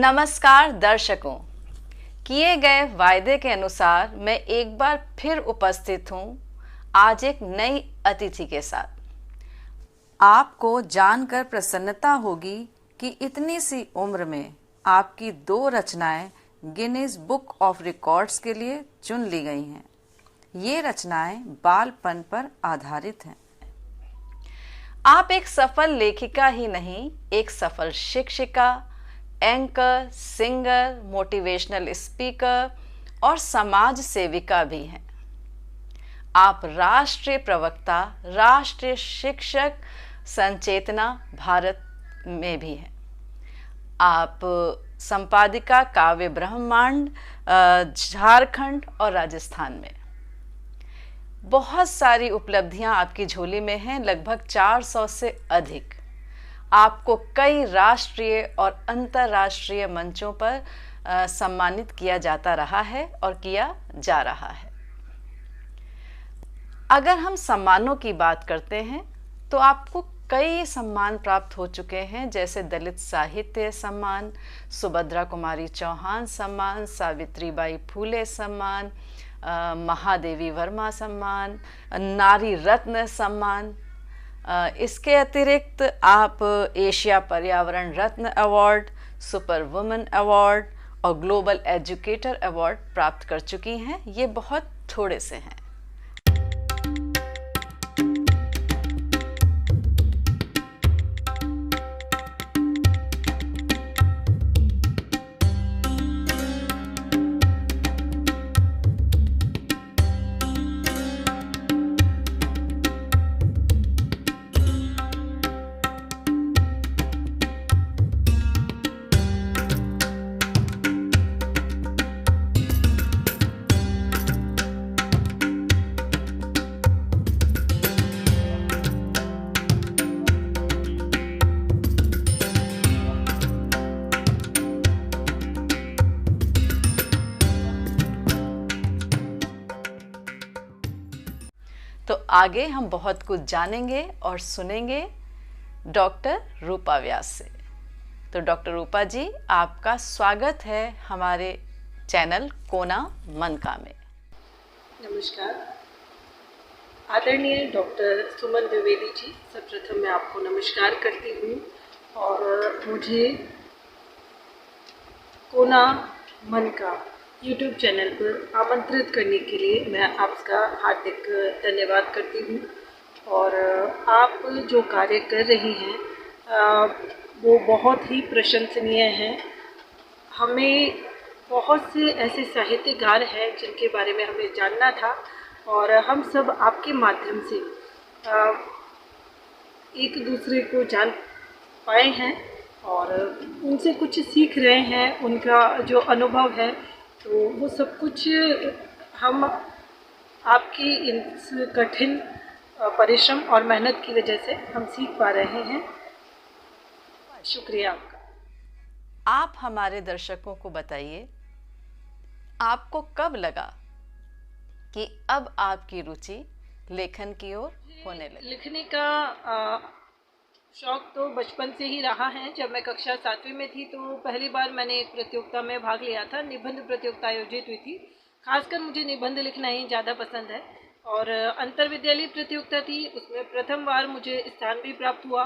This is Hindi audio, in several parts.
नमस्कार दर्शकों, किए गए वायदे के अनुसार मैं एक बार फिर उपस्थित हूँ आज एक नई अतिथि के साथ। आपको जानकर प्रसन्नता होगी कि इतनी सी उम्र में आपकी 2 रचनाएं गिनीज बुक ऑफ रिकॉर्ड्स के लिए चुन ली गई हैं। ये रचनाएं बालपन पर आधारित हैं। आप एक सफल लेखिका ही नहीं, एक सफल शिक्षिका, एंकर, सिंगर, मोटिवेशनल स्पीकर और समाज सेविका भी हैं। आप राष्ट्रीय प्रवक्ता, राष्ट्रीय शिक्षक संचेतना भारत में भी हैं। आप संपादिका काव्य ब्रह्मांड झारखंड और राजस्थान में। बहुत सारी उपलब्धियां आपकी झोली में हैं, लगभग 400 से अधिक। आपको कई राष्ट्रीय और अंतर्राष्ट्रीय मंचों पर सम्मानित किया जाता रहा है और किया जा रहा है। अगर हम सम्मानों की बात करते हैं तो आपको कई सम्मान प्राप्त हो चुके हैं, जैसे दलित साहित्य सम्मान, सुभद्रा कुमारी चौहान सम्मान, सावित्रीबाई फूले सम्मान, महादेवी वर्मा सम्मान, नारी रत्न सम्मान। इसके अतिरिक्त आप एशिया पर्यावरण रत्न अवार्ड, सुपर वुमेन अवार्ड और ग्लोबल एजुकेटर अवार्ड प्राप्त कर चुकी हैं। ये बहुत थोड़े से हैं। तो आगे हम बहुत कुछ जानेंगे और सुनेंगे डॉक्टर रूपा व्यास से। तो डॉक्टर रूपा जी, आपका स्वागत है हमारे चैनल कोना मन का में। नमस्कार आदरणीय डॉक्टर सुमन द्विवेदी जी, सर्वप्रथम मैं आपको नमस्कार करती हूँ और मुझे कोना मन का यूट्यूब चैनल पर आमंत्रित करने के लिए मैं आपका हार्दिक धन्यवाद करती हूँ। और आप जो कार्य कर रही हैं वो बहुत ही प्रशंसनीय है। हमें बहुत से ऐसे साहित्यकार हैं जिनके बारे में हमें जानना था और हम सब आपके माध्यम से एक दूसरे को जान पाए हैं और उनसे कुछ सीख रहे हैं। उनका जो अनुभव है तो वो सब कुछ हम आपकी इस कठिन परिश्रम और मेहनत की वजह से हम सीख पा रहे हैं। शुक्रिया आपका। आप हमारे दर्शकों को बताइए, आपको कब लगा कि अब आपकी रुचि लेखन की ओर होने लगी? लिखने का शौक़ तो बचपन से ही रहा है। जब मैं कक्षा 7वीं में थी तो पहली बार मैंने एक प्रतियोगिता में भाग लिया था। निबंध प्रतियोगिता आयोजित हुई थी। खासकर मुझे निबंध लिखना ही ज़्यादा पसंद है और अंतर्विद्यालय प्रतियोगिता थी, उसमें प्रथम बार मुझे स्थान भी प्राप्त हुआ।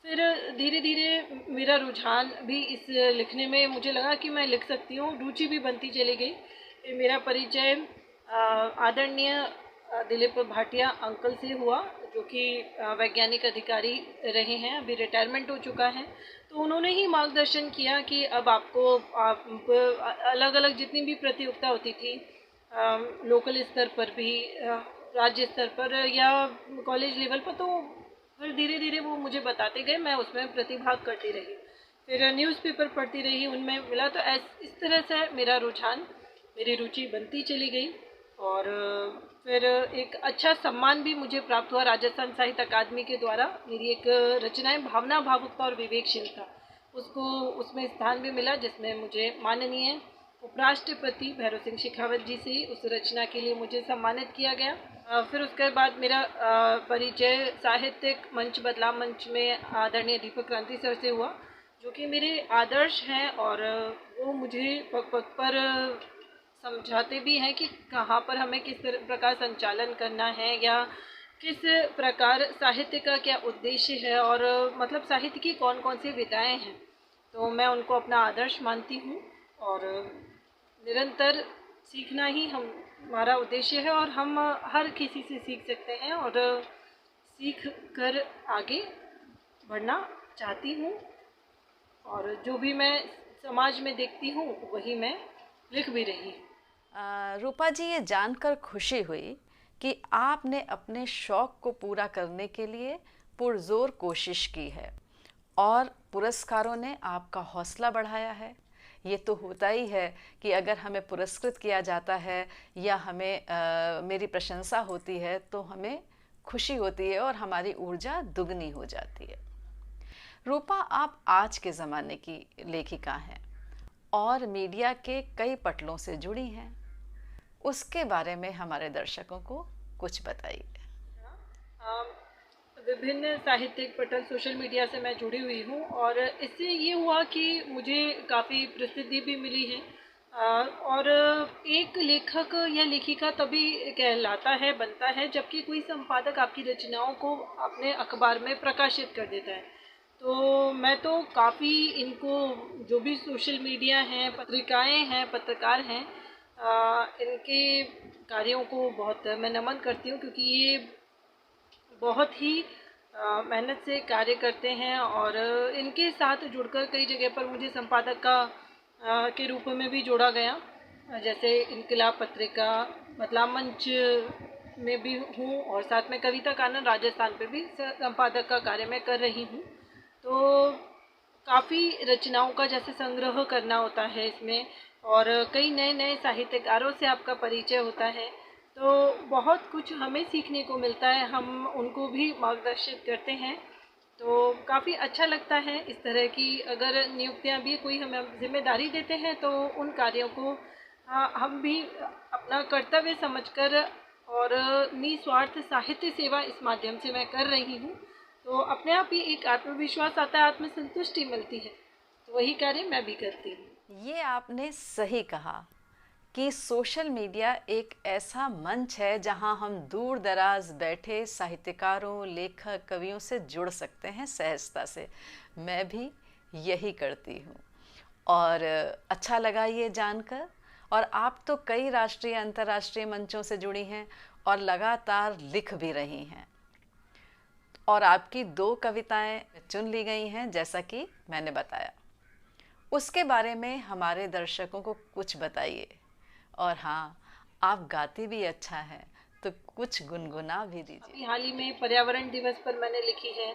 फिर धीरे धीरे मेरा रुझान भी इस लिखने में, मुझे लगा कि मैं लिख सकती हूँ, रुचि भी बनती चली गई। मेरा परिचय आदरणीय दिलीप भाटिया अंकल से हुआ, जो कि वैज्ञानिक अधिकारी रहे हैं, अभी रिटायरमेंट हो चुका है। तो उन्होंने ही मार्गदर्शन किया कि अब आपको अलग अलग जितनी भी प्रतियोगिता होती थी, लोकल स्तर पर भी, राज्य स्तर पर या कॉलेज लेवल पर, तो फिर धीरे धीरे वो मुझे बताते गए, मैं उसमें प्रतिभाग करती रही। फिर न्यूज़पेपर पढ़ती रही, उनमें मिला, तो इस तरह से मेरा रुझान, मेरी रुचि बनती चली गई। और फिर एक अच्छा सम्मान भी मुझे प्राप्त हुआ राजस्थान साहित्य अकादमी के द्वारा। मेरी एक रचनाएं भावना, भावुकता और विवेकशीलता, उसमें स्थान भी मिला, जिसमें मुझे माननीय उपराष्ट्रपति भैरव सिंह शेखावत जी से उस रचना के लिए मुझे सम्मानित किया गया। फिर उसके बाद मेरा परिचय साहित्यिक मंच, बदलाव मंच में आदरणीय दीपक क्रांति सर से हुआ। जो कि मेरे आदर्श हैं, और वो मुझे पग पग पर समझाते भी हैं कि कहाँ पर हमें किस प्रकार संचालन करना है, या किस प्रकार साहित्य का क्या उद्देश्य है, और मतलब साहित्य की कौन कौन सी विधाएं हैं। तो मैं उनको अपना आदर्श मानती हूँ, और निरंतर सीखना ही हमारा उद्देश्य है, और हम हर किसी से सीख सकते हैं, और सीख कर आगे बढ़ना चाहती हूँ, और जो भी मैं समाज में देखती हूँ वही मैं लिख भी रही हूँ। रूपा जी, ये जानकर खुशी हुई कि आपने अपने शौक को पूरा करने के लिए पुरजोर कोशिश की है और पुरस्कारों ने आपका हौसला बढ़ाया है। ये तो होता ही है कि अगर हमें पुरस्कृत किया जाता है या हमें मेरी प्रशंसा होती है तो हमें खुशी होती है और हमारी ऊर्जा दुगनी हो जाती है। रूपा, आप आज के ज़माने की लेखिका हैं और मीडिया के कई पटलों से जुड़ी हैं। उसके बारे में हमारे दर्शकों को कुछ बताइए। विभिन्न साहित्यिक पटल सोशल मीडिया से मैं जुड़ी हुई हूँ, और इससे ये हुआ कि मुझे काफ़ी प्रसिद्धि भी मिली है। और एक लेखक या लेखिका तभी कहलाता है, बनता है, जबकि कोई संपादक आपकी रचनाओं को अपने अखबार में प्रकाशित कर देता है। तो मैं तो काफ़ी इनको, जो भी सोशल मीडिया हैं, पत्रिकाएं हैं, पत्रकार हैं, इनके कार्यों को बहुत मैं नमन करती हूँ, क्योंकि ये बहुत ही मेहनत से कार्य करते हैं, और इनके साथ जुड़कर कई जगह पर मुझे संपादक का के रूप में भी जोड़ा गया। जैसे इनकलाब पत्रिका, बदलाव मंच में भी हूँ, और साथ में कविता कानन राजस्थान पे भी संपादक का कार्य मैं कर रही हूँ। तो काफ़ी रचनाओं का जैसे संग्रह करना होता है इसमें, और कई नए नए साहित्यकारों से आपका परिचय होता है, तो बहुत कुछ हमें सीखने को मिलता है। हम उनको भी मार्गदर्शित करते हैं, तो काफ़ी अच्छा लगता है। इस तरह की अगर नियुक्तियां भी कोई हमें जिम्मेदारी देते हैं तो उन कार्यों को हम भी अपना कर्तव्य समझकर, और निस्वार्थ साहित्य सेवा इस माध्यम से मैं कर रही हूँ, तो अपने आप ही एक आत्मविश्वास आता है, आत्मसंतुष्टि मिलती है। तो वही कार्य मैं भी करती हूँ। ये आपने सही कहा कि सोशल मीडिया एक ऐसा मंच है जहां हम दूर दराज बैठे साहित्यकारों, लेखक, कवियों से जुड़ सकते हैं सहजता से। मैं भी यही करती हूँ और अच्छा लगा ये जानकर। और आप तो कई राष्ट्रीय अंतर्राष्ट्रीय मंचों से जुड़ी हैं और लगातार लिख भी रही हैं, और आपकी 2 कविताएं चुन ली गई हैं जैसा कि मैंने बताया। उसके बारे में हमारे दर्शकों को कुछ बताइए। और हाँ, आप गाती भी अच्छा है, तो कुछ गुनगुना भी दीजिए। हाल ही में पर्यावरण दिवस पर मैंने लिखी है,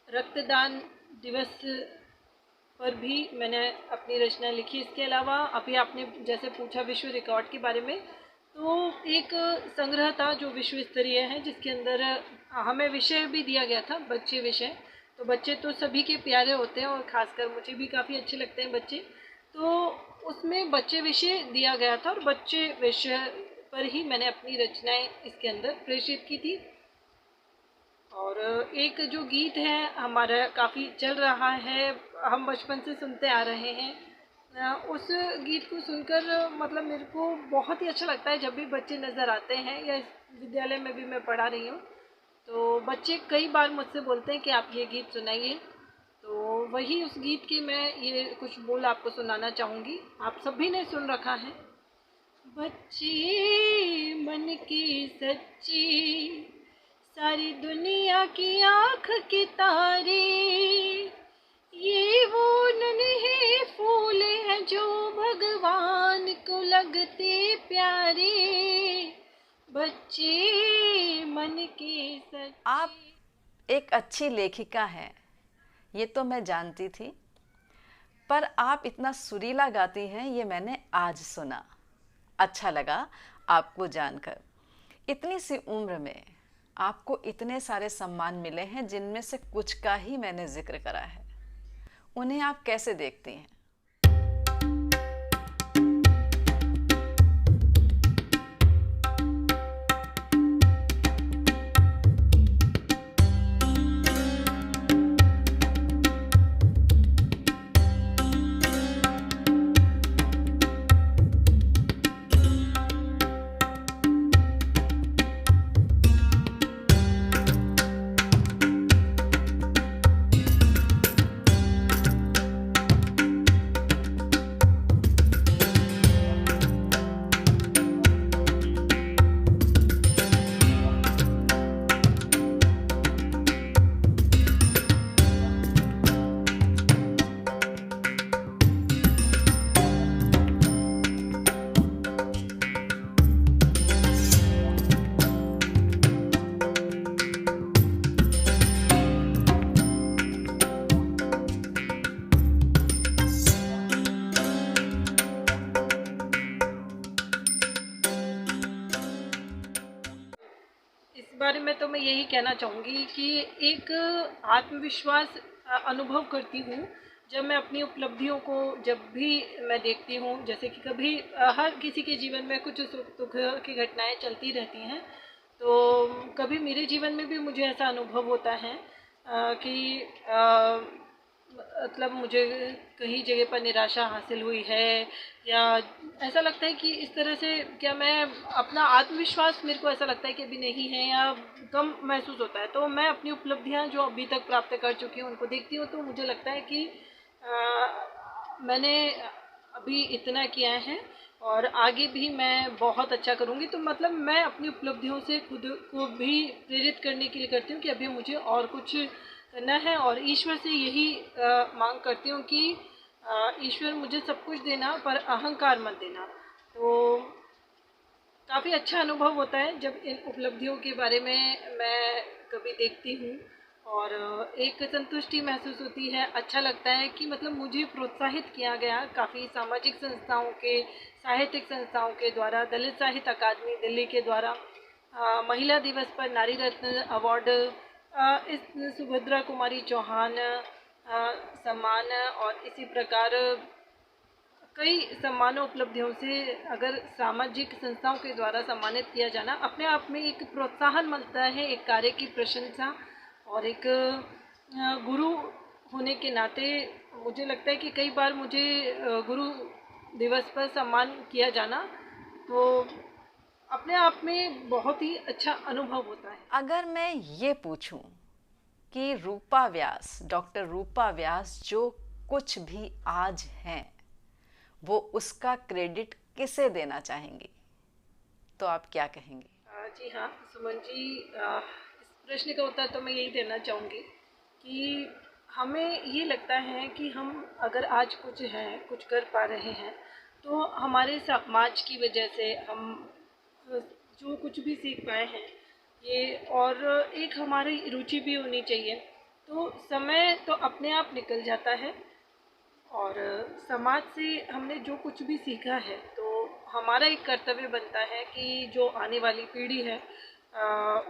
रक्तदान दिवस पर भी मैंने अपनी रचना लिखी। इसके अलावा अभी आपने जैसे पूछा विश्व रिकॉर्ड के बारे में, तो एक संग्रह था जो विश्व स्तरीय है, जिसके अंदर हमें विषय भी दिया गया था, बच्चे विषय। तो बच्चे तो सभी के प्यारे होते हैं, और ख़ासकर मुझे भी काफ़ी अच्छे लगते हैं बच्चे। तो उसमें बच्चे विषय दिया गया था, और बच्चे विषय पर ही मैंने अपनी रचनाएं इसके अंदर प्रेषित की थी। और एक जो गीत है हमारा काफ़ी चल रहा है, हम बचपन से सुनते आ रहे हैं, उस गीत को सुनकर मतलब मेरे को बहुत ही अच्छा लगता है। जब भी बच्चे नज़र आते हैं, या विद्यालय में भी मैं पढ़ा रही हूँ, तो बच्चे कई बार मुझसे बोलते हैं कि आप ये गीत सुनाइए। तो वही उस गीत के मैं ये कुछ बोल आपको सुनाना चाहूँगी। आप सभी ने सुन रखा है। बच्चे मन की सच्ची, सारी दुनिया की आँख की तारे, ये वो नन्हे फूल हैं जो भगवान को लगते प्यारे, बच्चे मन के सच्चे। आप एक अच्छी लेखिका हैं, ये तो मैं जानती थी, पर आप इतना सुरीला गाती हैं ये मैंने आज सुना। अच्छा लगा आपको जानकर। इतनी सी उम्र में आपको इतने सारे सम्मान मिले हैं, जिनमें से कुछ का ही मैंने जिक्र करा है। उन्हें आप कैसे देखती हैं? बारे में तो मैं यही कहना चाहूँगी कि एक आत्मविश्वास अनुभव करती हूँ जब मैं अपनी उपलब्धियों को जब भी मैं देखती हूँ। जैसे कि कभी हर किसी के जीवन में कुछ सुख दुख की घटनाएं चलती रहती हैं, तो कभी मेरे जीवन में भी मुझे ऐसा अनुभव होता है कि मतलब मुझे कहीं जगह पर निराशा हासिल हुई है, या ऐसा लगता है कि इस तरह से क्या मैं अपना आत्मविश्वास, मेरे को ऐसा लगता है कि अभी नहीं है या कम महसूस होता है। तो मैं अपनी उपलब्धियां जो अभी तक प्राप्त कर चुकी हूँ उनको देखती हूँ, तो मुझे लगता है कि मैंने अभी इतना किया है और आगे भी मैं बहुत अच्छा करूँगी। तो मतलब मैं अपनी उपलब्धियों से खुद को भी प्रेरित करने के लिए करती हूँ कि अभी मुझे और कुछ करना है, और ईश्वर से यही मांग करती हूँ कि ईश्वर मुझे सब कुछ देना पर अहंकार मत देना। तो काफ़ी अच्छा अनुभव होता है जब इन उपलब्धियों के बारे में मैं कभी देखती हूँ, और एक संतुष्टि महसूस होती है। अच्छा लगता है कि मतलब मुझे प्रोत्साहित किया गया काफ़ी सामाजिक संस्थाओं के, साहित्यिक संस्थाओं के द्वारा, दलित साहित्य अकादमी दिल्ली के द्वारा महिला दिवस पर नारी रत्न अवार्ड, इस सुभद्रा कुमारी चौहान सम्मान, और इसी प्रकार कई सम्मानों उपलब्धियों से अगर सामाजिक संस्थाओं के द्वारा सम्मानित किया जाना अपने आप में एक प्रोत्साहन मिलता है, एक कार्य की प्रशंसा, और एक गुरु होने के नाते मुझे लगता है कि कई बार मुझे गुरु दिवस पर सम्मान किया जाना तो अपने आप में बहुत ही अच्छा अनुभव होता है। अगर मैं ये पूछूं कि रूपा व्यास, डॉक्टर रूपा व्यास जो कुछ भी आज हैं, वो उसका क्रेडिट किसे देना चाहेंगी, तो आप क्या कहेंगी? जी हाँ सुमन जी, इस प्रश्न का उत्तर तो मैं यही देना चाहूँगी कि हमें ये लगता है कि हम अगर आज कुछ हैं, कुछ कर पा रहे हैं, तो हमारे समाज की वजह से हम जो कुछ भी सीख पाए हैं ये, और एक हमारी रुचि भी होनी चाहिए। तो समय तो अपने आप निकल जाता है, और समाज से हमने जो कुछ भी सीखा है तो हमारा एक कर्तव्य बनता है कि जो आने वाली पीढ़ी है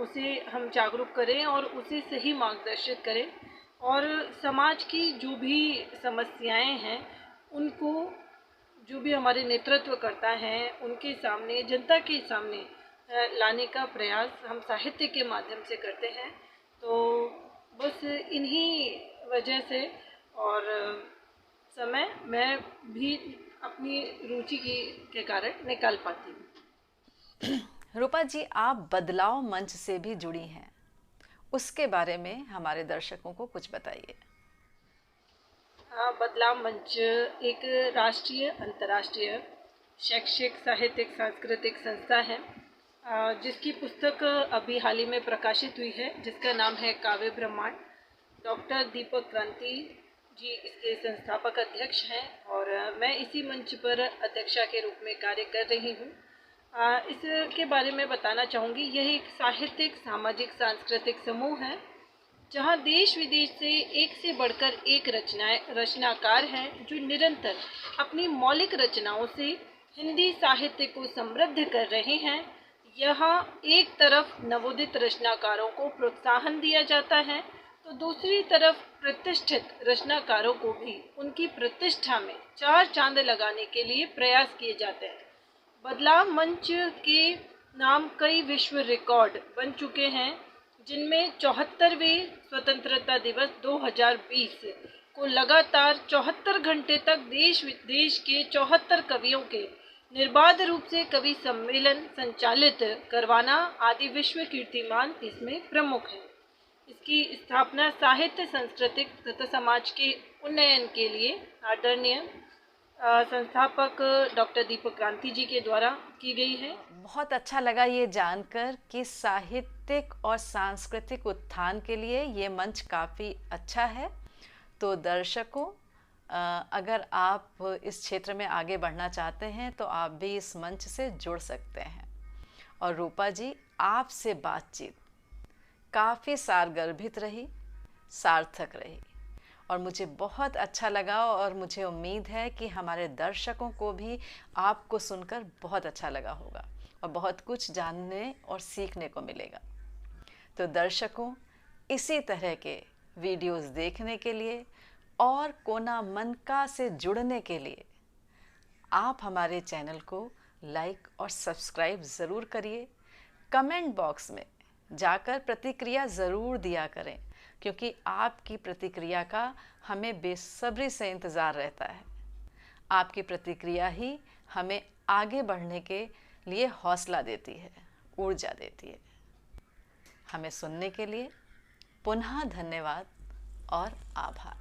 उसे हम जागरूक करें और उसे सही मार्गदर्शित करें, और समाज की जो भी समस्याएं हैं उनको, जो भी हमारे नेतृत्व करता है उनके सामने, जनता के सामने लाने का प्रयास हम साहित्य के माध्यम से करते हैं। तो बस इन्हीं वजह से और समय मैं भी अपनी रुचि के कारण निकाल पाती हूँ। रूपा जी, आप बदलाव मंच से भी जुड़ी हैं, उसके बारे में हमारे दर्शकों को कुछ बताइए। बदलाव मंच एक राष्ट्रीय अंतर्राष्ट्रीय शैक्षिक साहित्यिक सांस्कृतिक संस्था है जिसकी पुस्तक अभी हाल ही में प्रकाशित हुई है, जिसका नाम है काव्य ब्रह्मांड। डॉक्टर दीपक क्रांति जी इसके संस्थापक अध्यक्ष हैं, और मैं इसी मंच पर अध्यक्षा के रूप में कार्य कर रही हूँ। इसके बारे में बताना चाहूँगी, यह एक साहित्यिक सामाजिक सांस्कृतिक समूह है जहाँ देश विदेश से एक से बढ़कर एक रचनाकार हैं जो निरंतर अपनी मौलिक रचनाओं से हिंदी साहित्य को समृद्ध कर रहे हैं। यहाँ एक तरफ नवोदित रचनाकारों को प्रोत्साहन दिया जाता है, तो दूसरी तरफ प्रतिष्ठित रचनाकारों को भी उनकी प्रतिष्ठा में चार चांद लगाने के लिए प्रयास किए जाते हैं। बदलाव मंच के नाम कई विश्व रिकॉर्ड बन चुके हैं, जिनमें 74वें स्वतंत्रता दिवस 2020 को लगातार 74 घंटे तक देश विदेश के 74 कवियों के निर्बाध रूप से कवि सम्मेलन संचालित करवाना आदि विश्व कीर्तिमान इसमें प्रमुख है। इसकी स्थापना साहित्य, सांस्कृतिक तथा समाज के उन्नयन के लिए आदरणीय संस्थापक डॉक्टर दीपक क्रांति जी के द्वारा की गई है। बहुत अच्छा लगा ये जानकर कि साहित्यिक और सांस्कृतिक उत्थान के लिए ये मंच काफ़ी अच्छा है। तो दर्शकों, अगर आप इस क्षेत्र में आगे बढ़ना चाहते हैं तो आप भी इस मंच से जुड़ सकते हैं। और रूपा जी, आपसे बातचीत काफ़ी सारगर्भित रही, सार्थक रही, और मुझे बहुत अच्छा लगा, और मुझे उम्मीद है कि हमारे दर्शकों को भी आपको सुनकर बहुत अच्छा लगा होगा और बहुत कुछ जानने और सीखने को मिलेगा। तो दर्शकों, इसी तरह के वीडियोस देखने के लिए और कोना मन का से जुड़ने के लिए आप हमारे चैनल को लाइक और सब्सक्राइब ज़रूर करिए। कमेंट बॉक्स में जाकर प्रतिक्रिया ज़रूर दिया करें, क्योंकि आपकी प्रतिक्रिया का हमें बेसब्री से इंतज़ार रहता है। आपकी प्रतिक्रिया ही हमें आगे बढ़ने के लिए हौसला देती है, ऊर्जा देती है। हमें सुनने के लिए पुनः धन्यवाद और आभार।